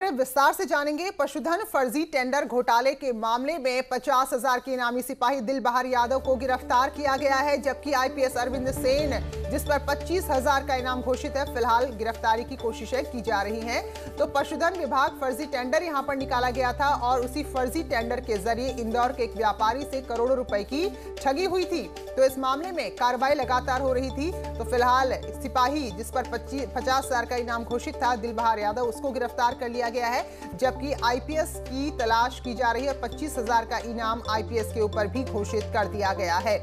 खबरें विस्तार से जानेंगे। पशुधन फर्जी टेंडर घोटाले के मामले में 50,000 के इनामी सिपाही दिलबहार यादव को गिरफ्तार किया गया है, जबकि आईपीएस अरविंद सेन, जिस पर 25,000 का इनाम घोषित है, फिलहाल गिरफ्तारी की कोशिशें की जा रही हैं। तो पशुधन विभाग फर्जी टेंडर यहां पर निकाला गया था और उसी फर्जी टेंडर के जरिए इंदौर के एक व्यापारी से करोड़ों रुपए की ठगी हुई थी। तो इस मामले में कार्रवाई लगातार हो रही थी। तो फिलहाल सिपाही, जिस पर 50,000 का इनाम घोषित था, दिलबहार यादव, उसको गिरफ्तार कर लिया गया है, जबकि आईपीएस की तलाश की जा रही है और 25,000 का इनाम आईपीएस के ऊपर भी घोषित कर दिया गया है।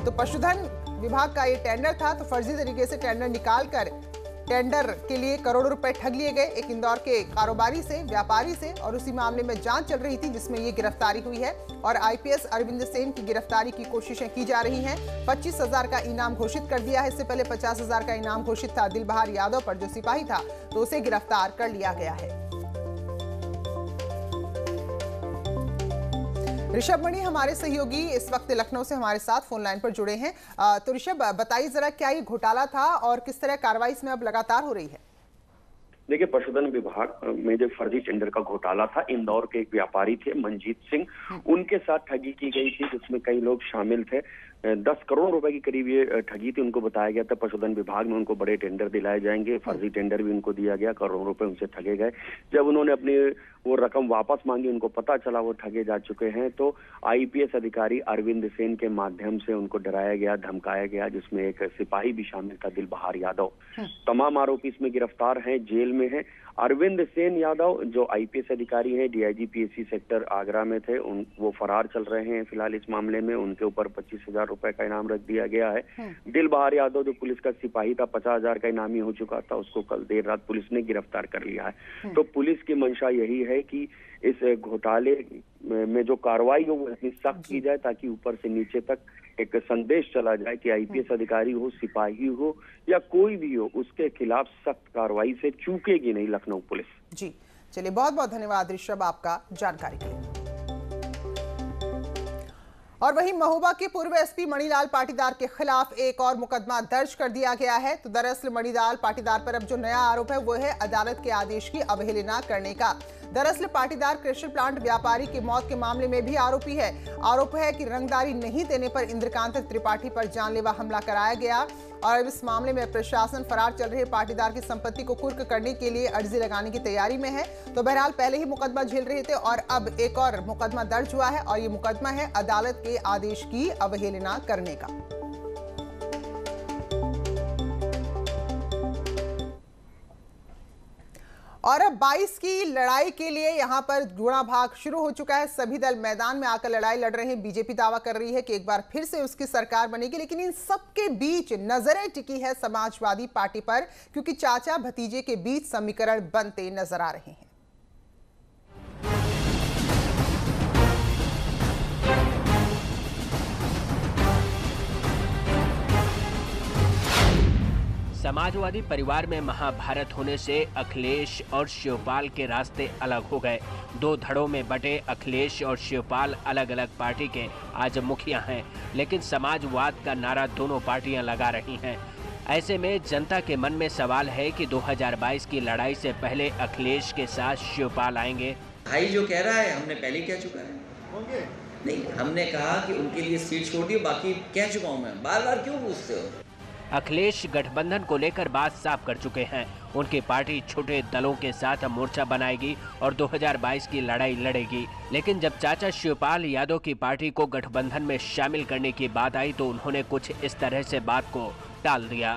तो पशुधन विभाग का ये टेंडर था, तो फर्जी तरीके से टेंडर निकालकर टेंडर के लिए करोड़ों रुपए ठग लिए गए एक इंदौर के कारोबारी से, व्यापारी से, और उसी मामले में जांच चल रही थी जिसमें ये गिरफ्तारी हुई है और आईपीएस अरविंद सेन की गिरफ्तारी की कोशिशें की जा रही हैं। 25,000 का इनाम घोषित कर दिया है। इससे पहले 50,000 का इनाम घोषित था दिलबहार यादव पर, जो सिपाही था, तो उसे गिरफ्तार कर लिया गया है। ऋषभ मणि हमारे सहयोगी इस वक्त लखनऊ से हमारे साथ फोन लाइन पर जुड़े हैं। तो ऋषभ, बताइए जरा, क्या ये घोटाला था और किस तरह कार्रवाई इसमें अब लगातार हो रही है? देखिए, पशुधन विभाग में जो फर्जी टेंडर का घोटाला था, इंदौर के एक व्यापारी थे मनजीत सिंह, उनके साथ ठगी की गई थी, जिसमें कई लोग शामिल थे। 10 करोड़ रुपए की करीब ये ठगी थी। उनको बताया गया था पशुधन विभाग में उनको बड़े टेंडर दिलाए जाएंगे, फर्जी टेंडर भी उनको दिया गया, करोड़ों रुपए उनसे ठगे गए। जब उन्होंने अपनी वो रकम वापस मांगी, उनको पता चला वो ठगे जा चुके हैं, तो आईपीएस अधिकारी अरविंद सेन के माध्यम से उनको डराया गया, धमकाया गया, जिसमें एक सिपाही भी शामिल था, दिलबहार यादव। तमाम आरोपी इसमें गिरफ्तार हैं, जेल में हैं। अरविंद सेन यादव जो आईपीएस अधिकारी हैं, डीआईजी पीएससी सेक्टर आगरा में थे, वो फरार चल रहे हैं फिलहाल इस मामले में। उनके ऊपर 25,000 रुपए का इनाम रख दिया गया है। दिलबहार यादव जो पुलिस का सिपाही था, 50,000 का इनामी हो चुका था, उसको कल देर रात पुलिस ने गिरफ्तार कर लिया है। तो पुलिस की मंशा यही है कि इस घोटाले में जो कार्रवाई हो वो इतनी सख्त की जाए ताकि ऊपर से नीचे तक एक संदेश चला जाए कि आईपीएस अधिकारी हो, सिपाही हो या कोई भी हो, उसके खिलाफ सख्त कार्रवाई से चूकेगी नहीं लखनऊ पुलिस। जी, चलिए, बहुत बहुत धन्यवाद ऋषभ आपका जानकारी के लिए। और वहीं महोबा के पूर्व एसपी मणिलाल पाटीदार के खिलाफ एक और मुकदमा दर्ज कर दिया गया है। तो दरअसल मणिलाल पाटीदार पर अब जो नया आरोप है वो है अदालत के आदेश की अवहेलना करने का। दरअसल पाटीदार कृषि प्लांट व्यापारी की मौत के मामले में भी आरोपी है। आरोप है कि रंगदारी नहीं देने पर इंद्रकांत त्रिपाठी पर जानलेवा हमला कराया गया और अब इस मामले में प्रशासन फरार चल रहे पाटीदार की संपत्ति को कुर्क करने के लिए अर्जी लगाने की तैयारी में है। तो बहरहाल पहले ही मुकदमा झेल रहे थे और अब एक और मुकदमा दर्ज हुआ है और ये मुकदमा है अदालत के आदेश की अवहेलना करने का। और अब 22 की लड़ाई के लिए यहां पर गुणा भाग शुरू हो चुका है। सभी दल मैदान में आकर लड़ाई लड़ रहे हैं। बीजेपी दावा कर रही है कि एक बार फिर से उसकी सरकार बनेगी, लेकिन इन सबके बीच नजरें टिकी है समाजवादी पार्टी पर, क्योंकि चाचा भतीजे के बीच समीकरण बनते नजर आ रहे हैं। समाजवादी परिवार में महाभारत होने से अखिलेश और शिवपाल के रास्ते अलग हो गए। दो धड़ों में बटे अखिलेश और शिवपाल अलग अलग पार्टी के आज मुखिया हैं, लेकिन समाजवाद का नारा दोनों पार्टियां लगा रही हैं। ऐसे में जनता के मन में सवाल है कि 2022 की लड़ाई से पहले अखिलेश के साथ शिवपाल आएंगे। भाई जो कह रहा है हमने पहले कह चुका है। नहीं, हमने कहा कि उनके लिए सीट छोड़िए, बाकी कह चुका हूँ मैं। बार बार क्यों पूछते हो? अखिलेश गठबंधन को लेकर बात साफ कर चुके हैं। उनकी पार्टी छोटे दलों के साथ मोर्चा बनाएगी और 2022 की लड़ाई लड़ेगी। लेकिन जब चाचा शिवपाल यादव की पार्टी को गठबंधन में शामिल करने की बात आई तो उन्होंने कुछ इस तरह से बात को टाल दिया।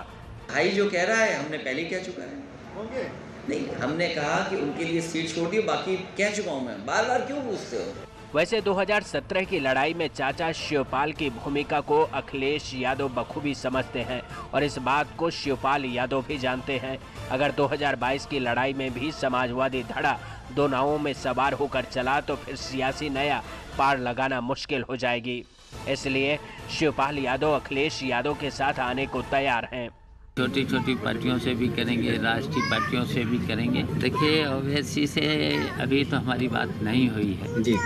भाई जो कह रहा है हमने पहले कह चुका है। नहीं, हमने कहा कि उनके लिए सीट छोड़िए, बाकी कह चुका हूँ मैं। बार बार क्यों पूछते हो? वैसे 2017 की लड़ाई में चाचा शिवपाल की भूमिका को अखिलेश यादव बखूबी समझते हैं और इस बात को शिवपाल यादव भी जानते हैं। अगर 2022 की लड़ाई में भी समाजवादी धड़ा दो नावों में सवार होकर चला तो फिर सियासी नया पार लगाना मुश्किल हो जाएगी। इसलिए शिवपाल यादव अखिलेश यादव के साथ आने को तैयार हैं। छोटी छोटी पार्टियों से भी करेंगे, राष्ट्रीय पार्टियों से भी करेंगे। देखिए, ओवैसी से अभी तो हमारी बात नहीं हुई है जी।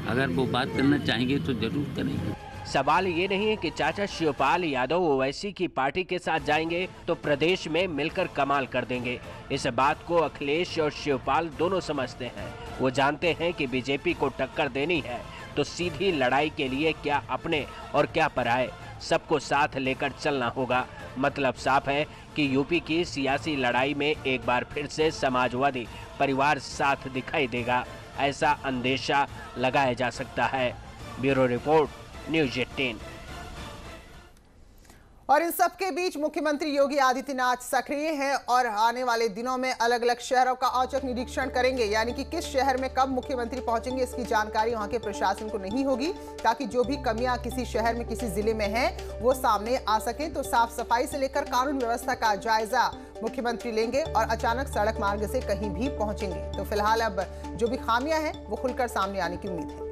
अगर वो बात करना चाहेंगे तो जरूर करेंगे। सवाल ये नहीं है कि चाचा शिवपाल यादव ओवैसी की पार्टी के साथ जाएंगे तो प्रदेश में मिलकर कमाल कर देंगे। इस बात को अखिलेश और शिवपाल दोनों समझते हैं। वो जानते हैं कि बीजेपी को टक्कर देनी है तो सीधी लड़ाई के लिए क्या अपने और क्या पराये, सबको साथ लेकर चलना होगा। मतलब साफ है कि यूपी की सियासी लड़ाई में एक बार फिर से समाजवादी परिवार साथ दिखाई देगा, ऐसा अंदेशा लगाया जा सकता है। Bureau report, news 18। और इन सब के बीच मुख्यमंत्री योगी आदित्यनाथ सक्रिय हैं और आने वाले दिनों में अलग अलग शहरों का औचक निरीक्षण करेंगे। यानी कि किस शहर में कब मुख्यमंत्री पहुंचेंगे इसकी जानकारी वहां के प्रशासन को नहीं होगी, ताकि जो भी कमियां किसी शहर में किसी जिले में हैं वो सामने आ सके। तो साफ सफाई से लेकर कानून व्यवस्था का जायजा मुख्यमंत्री लेंगे और अचानक सड़क मार्ग से कहीं भी पहुंचेंगे। तो फिलहाल अब जो भी खामियां हैं वो खुलकर सामने आने की उम्मीद है।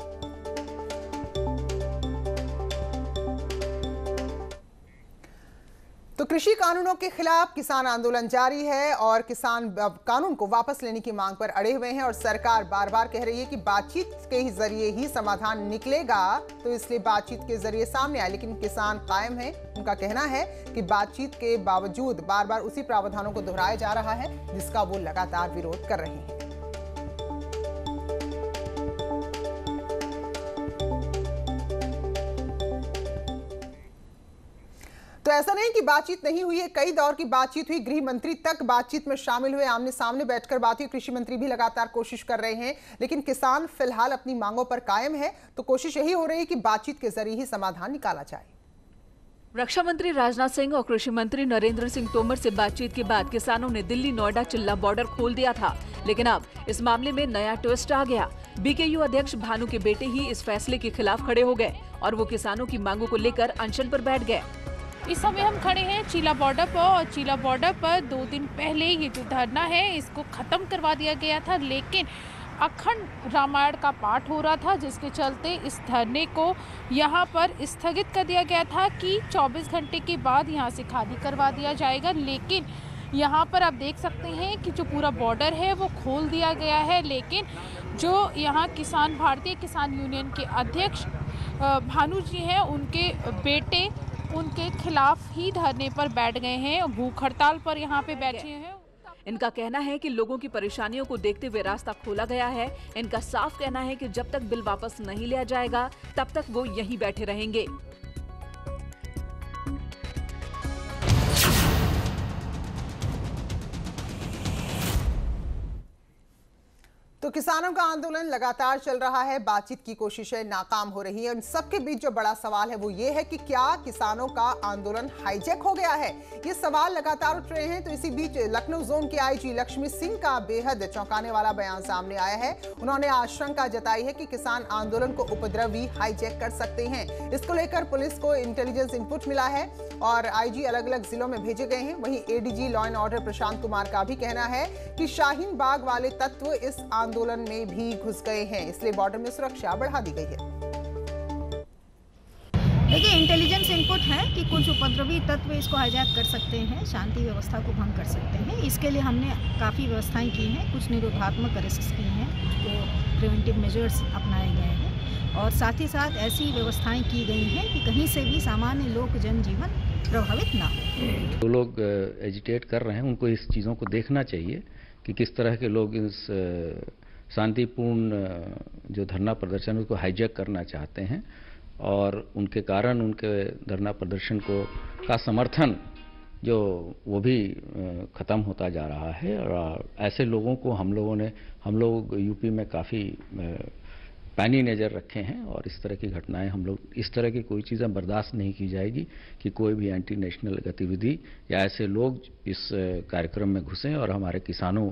तो कृषि कानूनों के खिलाफ किसान आंदोलन जारी है और किसान कानून को वापस लेने की मांग पर अड़े हुए हैं और सरकार बार बार कह रही है कि बातचीत के जरिए ही समाधान निकलेगा, तो इसलिए बातचीत के जरिए सामने आए। लेकिन किसान कायम है, उनका कहना है कि बातचीत के बावजूद बार बार उसी प्रावधानों को दोहराया जा रहा है जिसका वो लगातार विरोध कर रहे हैं। तो ऐसा नहीं कि बातचीत नहीं हुई है, कई दौर की बातचीत हुई, गृह मंत्री तक बातचीत में शामिल हुए, आमने सामने बैठकर बात हुई, कृषि मंत्री भी लगातार कोशिश कर रहे हैं। लेकिन किसान फिलहाल अपनी मांगों पर कायम है, तो कोशिश यही हो रही है कि बातचीत के जरिए ही समाधान निकाला जाए। रक्षा मंत्री राजनाथ सिंह और कृषि मंत्री नरेंद्र सिंह तोमर से बातचीत के बाद किसानों ने दिल्ली नोएडा चिल्ला बॉर्डर खोल दिया था, लेकिन अब इस मामले में नया ट्विस्ट आ गया। बीकेयू अध्यक्ष भानु के बेटे ही इस फैसले के खिलाफ खड़े हो गए और वो किसानों की मांगों को लेकर अनशन पर बैठ गए। इस समय हम खड़े हैं चीला बॉर्डर पर और चीला बॉर्डर पर 2 दिन पहले ये जो धरना है इसको ख़त्म करवा दिया गया था, लेकिन अखंड रामायण का पाठ हो रहा था, जिसके चलते इस धरने को यहाँ पर स्थगित कर दिया गया था कि 24 घंटे के बाद यहाँ से खाली करवा दिया जाएगा। लेकिन यहाँ पर आप देख सकते हैं कि जो पूरा बॉर्डर है वो खोल दिया गया है, लेकिन जो यहाँ किसान भारतीय किसान यूनियन के अध्यक्ष भानु जी हैं, उनके बेटे उनके खिलाफ ही धरने पर बैठ गए हैं, भूख हड़ताल पर यहाँ पे बैठे हैं। इनका कहना है कि लोगों की परेशानियों को देखते हुए रास्ता खोला गया है। इनका साफ कहना है कि जब तक बिल वापस नहीं लिया जाएगा तब तक वो यहीं बैठे रहेंगे। तो किसानों का आंदोलन लगातार चल रहा है, बातचीत की कोशिशें नाकाम हो रही है। इन सबके बीच जो बड़ा सवाल है वो ये है कि क्या किसानों का आंदोलन हाईजैक हो गया है? ये सवाल लगातार उठ रहे हैं। तो इसी बीच लखनऊ जोन के आईजी लक्ष्मी सिंह का बेहद चौंकाने वाला बयान सामने आया है। उन्होंने आशंका जताई है कि किसान आंदोलन को उपद्रवी हाईजैक कर सकते हैं। इसको लेकर पुलिस को इंटेलिजेंस इनपुट मिला है और आईजी अलग अलग जिलों में भेजे गए हैं। वहीं ADG law and order Prashant Kumar का भी कहना है कि शाहीन बाग वाले तत्व इस आंदोलन में भी घुस गए हैं, इसलिए बॉर्डर में सुरक्षा बढ़ा दी गई है। देखिए, इंटेलिजेंस इनपुट है कि कुछ उपद्रवी तत्व इसको हाईजैक कर सकते हैं, शांति व्यवस्था को भंग कर सकते हैं। इसके लिए हमने काफ़ी व्यवस्थाएं की हैं, कुछ निरोधात्मक अरेस्ट की हैं, कुछ प्रिवेंटिव मेजर्स अपनाए गए हैं और साथ ही साथ ऐसी व्यवस्थाएं की गई हैं कि कहीं से भी सामान्य लोक जनजीवन प्रभावित ना हो। जो लोग एजिटेट कर रहे हैं उनको इस चीज़ों को देखना चाहिए कि किस तरह के लोग इस शांतिपूर्ण जो धरना प्रदर्शन उसको हाईजैक करना चाहते हैं और उनके कारण उनके धरना प्रदर्शन का समर्थन जो वो भी ख़त्म होता जा रहा है। और ऐसे लोगों को हम लोग यूपी में काफ़ी पैनी नज़र रखे हैं और इस तरह की घटनाएं हम लोग इस तरह की कोई चीज़ें बर्दाश्त नहीं की जाएगी कि कोई भी एंटी नेशनल गतिविधि या ऐसे लोग इस कार्यक्रम में घुसें और हमारे किसानों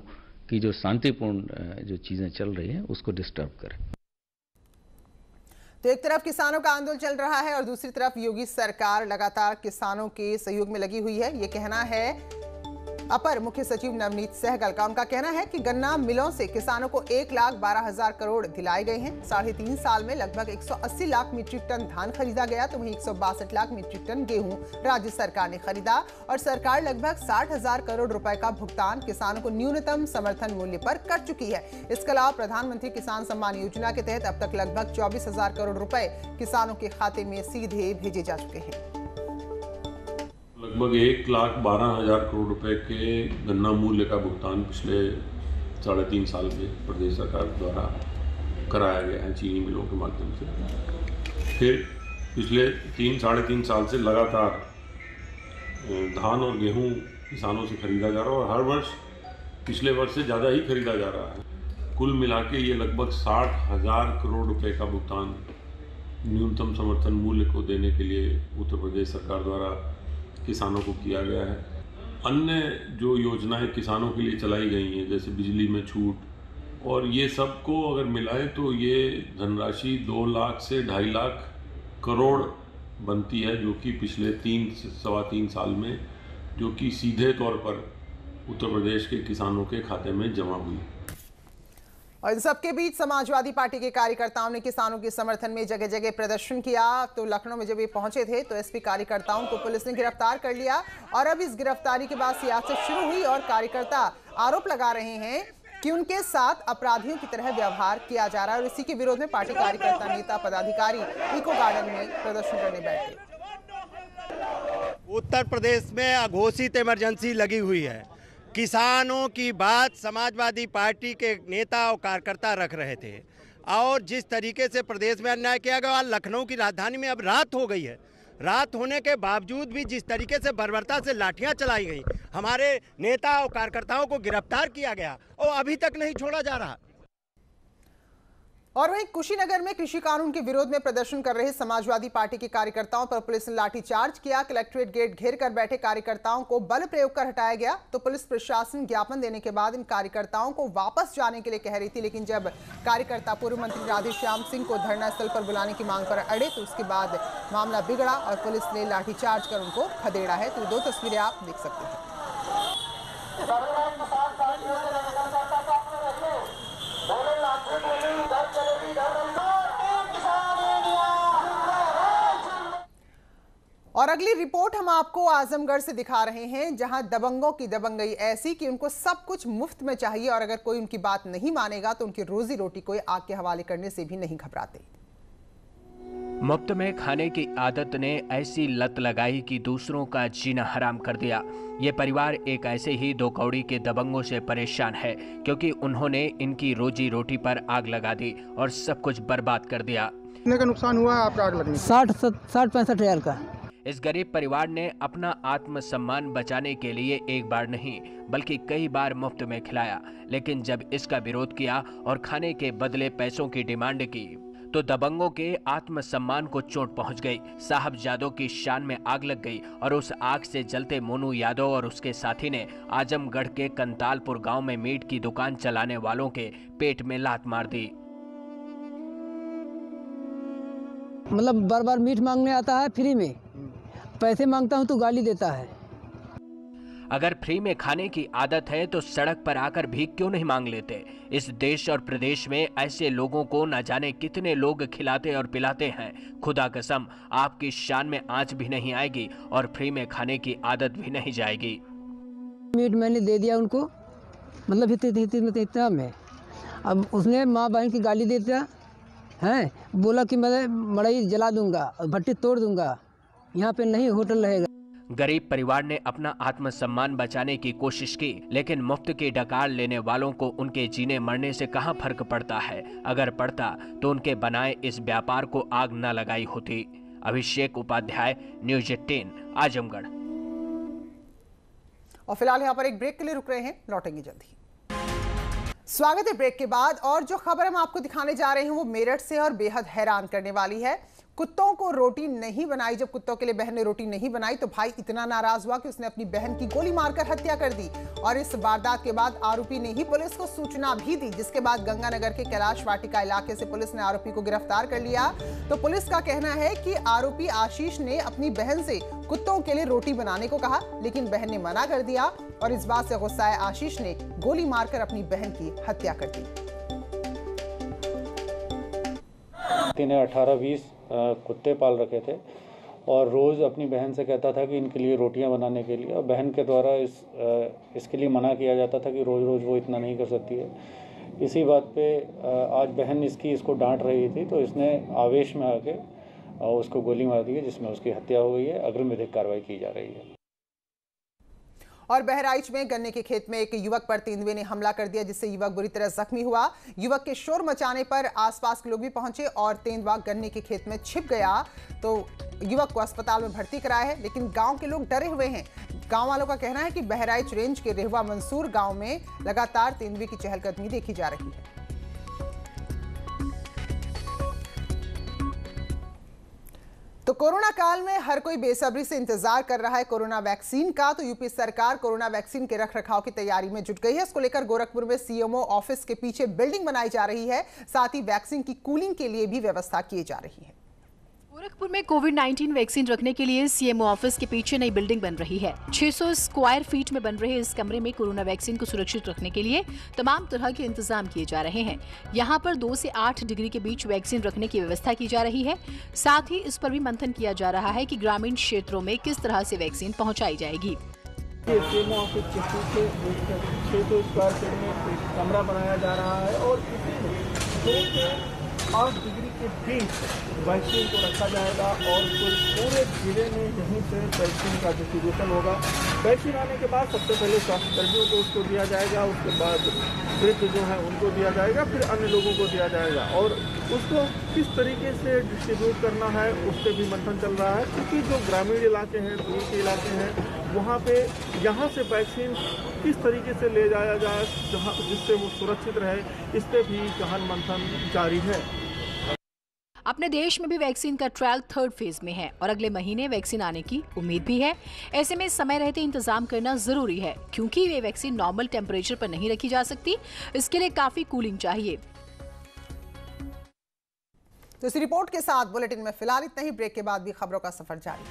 की जो शांतिपूर्ण जो चीज़ें चल रही हैं उसको डिस्टर्ब करें। तो एक तरफ किसानों का आंदोलन चल रहा है और दूसरी तरफ योगी सरकार लगातार किसानों के सहयोग में लगी हुई है। ये कहना है अपर मुख्य सचिव नवनीत सहगल का। उनका कहना है कि गन्ना मिलों से किसानों को 1,12,000 करोड़ दिलाए गए हैं। 3.5 साल में लगभग 180 लाख मीट्रिक टन धान खरीदा गया, तो वहीं 162 लाख मीट्रिक टन गेहूं राज्य सरकार ने खरीदा और सरकार लगभग 60,000 करोड़ रुपए का भुगतान किसानों को न्यूनतम समर्थन मूल्य पर कर चुकी है। इसके अलावा प्रधानमंत्री किसान सम्मान योजना के तहत अब तक लगभग 24,000 करोड़ रुपए किसानों के खाते में सीधे भेजे जा चुके हैं। लगभग 1,12,000 करोड़ रुपए के गन्ना मूल्य का भुगतान पिछले 3.5 साल में प्रदेश सरकार द्वारा कराया गया है चीनी मिलों के माध्यम से। फिर पिछले 3-3.5 साल से लगातार धान और गेहूं किसानों से खरीदा जा रहा है और हर वर्ष पिछले वर्ष से ज़्यादा ही खरीदा जा रहा है। कुल मिला के ये लगभग 60,000 करोड़ रुपए का भुगतान न्यूनतम समर्थन मूल्य को देने के लिए उत्तर प्रदेश सरकार द्वारा किसानों को किया गया है। अन्य जो योजनाएं किसानों के लिए चलाई गई हैं जैसे बिजली में छूट और ये सब को अगर मिलाएं तो ये धनराशि 2 लाख से 2.5 लाख करोड़ बनती है, जो कि पिछले 3-3.25 साल में जो कि सीधे तौर पर उत्तर प्रदेश के किसानों के खाते में जमा हुई। और इन सबके बीच समाजवादी पार्टी के कार्यकर्ताओं ने किसानों के समर्थन में जगह जगह प्रदर्शन किया। तो लखनऊ में जब ये पहुंचे थे तो एसपी कार्यकर्ताओं को पुलिस ने गिरफ्तार कर लिया और अब इस गिरफ्तारी के बाद सियासत शुरू हुई और कार्यकर्ता आरोप लगा रहे हैं कि उनके साथ अपराधियों की तरह व्यवहार किया जा रहा है और इसी के विरोध में पार्टी कार्यकर्ता नेता पदाधिकारी इको गार्डन में प्रदर्शन करने बैठे। उत्तर प्रदेश में अघोषित इमरजेंसी लगी हुई है। किसानों की बात समाजवादी पार्टी के नेता और कार्यकर्ता रख रहे थे और जिस तरीके से प्रदेश में अन्याय किया गया, लखनऊ की राजधानी में अब रात हो गई है। रात होने के बावजूद भी जिस तरीके से बर्बरता से लाठियां चलाई गई, हमारे नेता और कार्यकर्ताओं को गिरफ्तार किया गया और अभी तक नहीं छोड़ा जा रहा। और वहीं कुशीनगर में कृषि कानून के विरोध में प्रदर्शन कर रहे समाजवादी पार्टी के कार्यकर्ताओं पर पुलिस ने लाठीचार्ज किया। कलेक्ट्रेट गेट घेर कर बैठे कार्यकर्ताओं को बल प्रयोग कर हटाया गया। तो पुलिस प्रशासन ज्ञापन देने के बाद इन कार्यकर्ताओं को वापस जाने के लिए कह रही थी, लेकिन जब कार्यकर्ता पूर्व मंत्री राधेश्याम सिंह को धरना स्थल पर बुलाने की मांग पर अड़े तो उसके बाद मामला बिगड़ा और पुलिस ने लाठीचार्ज कर उनको खदेड़ा है। तो 2 तस्वीरें आप देख सकते हैं। और अगली रिपोर्ट हम आपको आजमगढ़ से दिखा रहे हैं, जहां दबंगों की दबंगई ऐसी कि उनको सब कुछ मुफ्त में चाहिए और अगर कोई उनकी बात नहीं मानेगा तो उनकी रोजी रोटी को आग के हवाले करने से भी नहीं घबराते। मुफ्त में खाने की आदत ने ऐसी लत लगाई कि दूसरों का जीना हराम कर दिया। ये परिवार एक ऐसे ही 2 कौड़ी के दबंगों से परेशान है क्योंकि उन्होंने इनकी रोजी रोटी पर आग लगा दी और सब कुछ बर्बाद कर दिया। कितने का नुकसान हुआ आपका आग लगने? 60-65 हज़ार का। इस गरीब परिवार ने अपना आत्मसम्मान बचाने के लिए एक बार नहीं बल्कि कई बार मुफ्त में खिलाया, लेकिन जब इसका विरोध किया और खाने के बदले पैसों की डिमांड की तो दबंगों के आत्मसम्मान को चोट पहुंच गई। साहबजादों की शान में आग लग गई और उस आग से जलते मोनू यादव और उसके साथी ने आजमगढ़ के कंतालपुर गांव में मीट की दुकान चलाने वालों के पेट में लात मार दी। मतलब बार-बार मीट मांगने आता है, फ्री में पैसे मांगता हूं तो गाली देता है। अगर फ्री में खाने की आदत है तो सड़क पर आकर भीख क्यों नहीं मांग लेते। इस देश और प्रदेश में ऐसे लोगों को न जाने कितने लोग खिलाते और पिलाते हैं। खुदा कसम आपकी शान में आंच भी नहीं आएगी और फ्री में खाने की आदत भी नहीं जाएगी। मीट मैंने दे दिया उनको, मतलब इतना में। अब उसने माँ बहन की गाली देता है, बोला कि मैं मड़ई जला दूंगा और भट्टी तोड़ दूंगा, यहाँ पे नहीं होटल रहेगा। गरीब परिवार ने अपना आत्मसम्मान बचाने की कोशिश की, लेकिन मुफ्त की डकार लेने वालों को उनके जीने मरने से कहां फर्क पड़ता है। अगर पड़ता तो उनके बनाए इस व्यापार को आग न लगाई होती। अभिषेक उपाध्याय, न्यूज़ 18 आजमगढ़। और फिलहाल यहाँ पर एक ब्रेक के लिए रुक रहे हैं, लौटेंगे जल्दी। स्वागत है ब्रेक के बाद। और जो खबर हम आपको दिखाने जा रहे हैं वो मेरठ से और बेहद हैरान करने वाली है। कुत्तों को रोटी नहीं बनाई। जब कुत्तों के लिए बहन ने रोटी नहीं बनाई तो भाई इतना नाराज हुआ कि उसने अपनी बहन की गोली मारकर हत्या कर दी। और इस वारदात के बाद आरोपी ने ही पुलिस को सूचना भी दी, जिसके बाद गंगानगर के कैलाश वाटिका इलाके से पुलिस ने आरोपी को गिरफ्तार कर लिया। तो पुलिस का कहना है कि आरोपी आशीष ने अपनी बहन से कुत्तों के लिए रोटी बनाने को कहा, लेकिन बहन ने मना कर दिया और इस बात से गुस्साए आशीष ने गोली मारकर अपनी बहन की हत्या कर दी। 18-20 कुत्ते पाल रखे थे और रोज़ अपनी बहन से कहता था कि इनके लिए रोटियां बनाने के लिए, और बहन के द्वारा इसके लिए मना किया जाता था कि रोज़ रोज़ वो इतना नहीं कर सकती है। इसी बात पे आज बहन इसको डांट रही थी तो इसने आवेश में आके उसको गोली मार दी है, जिसमें उसकी हत्या हो गई है। अग्रिम विधिक कार्रवाई की जा रही है। और बहराइच में गन्ने के खेत में एक युवक पर तेंदुए ने हमला कर दिया, जिससे युवक बुरी तरह जख्मी हुआ। युवक के शोर मचाने पर आसपास के लोग भी पहुंचे और तेंदुआ गन्ने के खेत में छिप गया। तो युवक को अस्पताल में भर्ती कराया है, लेकिन गांव के लोग डरे हुए हैं। गांव वालों का कहना है कि बहराइच रेंज के रेहवा मंसूर गांव में लगातार तेंदुए की चहलकदमी देखी जा रही है। तो कोरोना काल में हर कोई बेसब्री से इंतजार कर रहा है कोरोना वैक्सीन का। तो यूपी सरकार कोरोना वैक्सीन के रखरखाव की तैयारी में जुट गई है। इसको लेकर गोरखपुर में सीएमओ ऑफिस के पीछे बिल्डिंग बनाई जा रही है, साथ ही वैक्सीन की कूलिंग के लिए भी व्यवस्था की जा रही है। गोरखपुर में कोविड-19 वैक्सीन रखने के लिए सीएमओ ऑफिस के पीछे नई बिल्डिंग बन रही है। 600 स्क्वायर फीट में बन रहे इस कमरे में कोरोना वैक्सीन को सुरक्षित रखने के लिए तमाम तरह के इंतजाम किए जा रहे हैं। यहाँ पर 2 से 8 डिग्री के बीच वैक्सीन रखने की व्यवस्था की जा रही है। साथ ही इस पर भी मंथन किया जा रहा है कि ग्रामीण क्षेत्रों में किस तरह से वैक्सीन पहुँचाई जाएगी। सीएमओ ऑफिस के पीछे 600 स्क्वायर फीट में कमरा बनाया जा रहा है और इसी 2 से 8 डिग्री के बीच वैक्सीन को रखा जाएगा और पूरे जिले में यहीं से वैक्सीन का डिस्ट्रीब्यूशन होगा। वैक्सीन आने के बाद सबसे पहले स्वास्थ्य कर्मियों को उसको दिया जाएगा, उसके बाद वृद्ध जो है उनको दिया जाएगा, फिर अन्य लोगों को दिया जाएगा। और उसको किस तरीके से डिस्ट्रीब्यूट करना है उस पर भी मंथन चल रहा है, क्योंकि जो ग्रामीण इलाके हैं, दूर के इलाके हैं, वहाँ पे यहाँ से वैक्सीन किस तरीके से ले जाया जाए जहाँ जिससे वो सुरक्षित रहे, इस पर भी गहन मंथन जारी है। अपने देश में भी वैक्सीन का ट्रायल 3rd फेज में है और अगले महीने वैक्सीन आने की उम्मीद भी है। ऐसे में समय रहते इंतजाम करना जरूरी है, क्योंकि ये वैक्सीन नॉर्मल टेम्परेचर पर नहीं रखी जा सकती। इसके लिए काफी कूलिंग चाहिए। तो इस रिपोर्ट के साथ बुलेटिन में फिलहाल इतना ही। ब्रेक के बाद भी खबरों का सफर जारी।